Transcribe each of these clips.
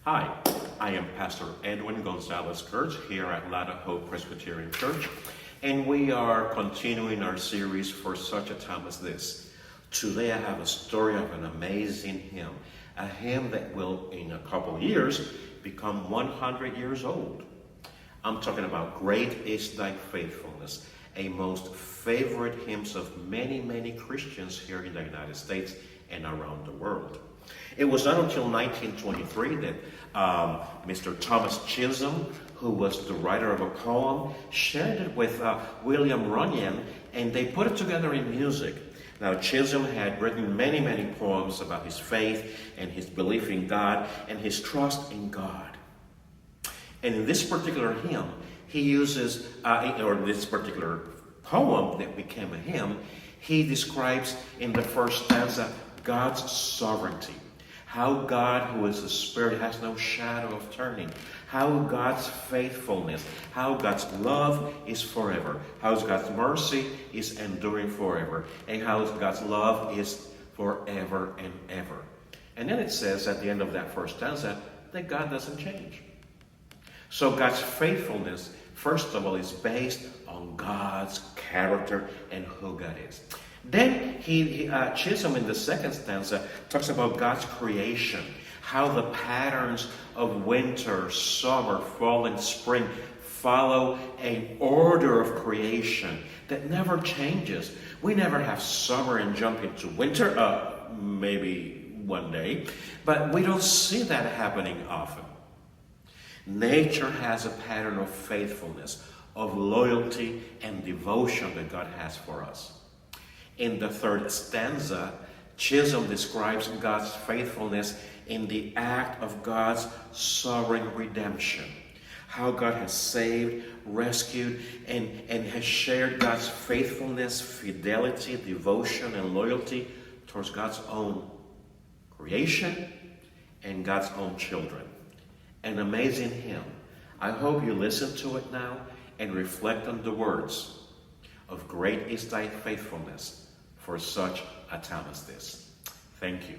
Hi, I am Pastor Edwin Gonzalez Kurtz here at LOH Presbyterian Church, and we are continuing our series for such a time as this. Today I have a story of an amazing hymn, a hymn that will, in a couple years, become 100 years old. I'm talking about Great is Thy Faithfulness, a most favorite hymns of many, many Christians here in the United States and around the world. It was not until 1923 that Mr. Thomas Chisholm, who was the writer of a poem, shared it with William Runyon, and they put it together in music. Now, Chisholm had written many, many poems about his faith and his belief in God and his trust in God. And in this particular hymn, he uses, or this particular poem that became a hymn, he describes in the first stanza God's sovereignty. How God, who is a spirit, has no shadow of turning. How God's faithfulness, how God's love is forever. How God's mercy is enduring forever. And how God's love is forever and ever. And then it says at the end of that first stanza that God doesn't change. So God's faithfulness, first of all, is based on God's character and who God is. Then Chisholm in the second stanza talks about God's creation, how the patterns of winter, summer, fall, and spring follow an order of creation that never changes. We never have summer and jump into winter, maybe one day, but we don't see that happening often. Nature has a pattern of faithfulness, of loyalty and devotion that God has for us. In the third stanza, Chisholm describes God's faithfulness in the act of God's sovereign redemption. How God has saved, rescued, and has shared God's faithfulness, fidelity, devotion, and loyalty towards God's own creation and God's own children. An amazing hymn. I hope you listen to it now and reflect on the words of Great is Thy Faithfulness for such a time as this. Thank you.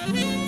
Thank you.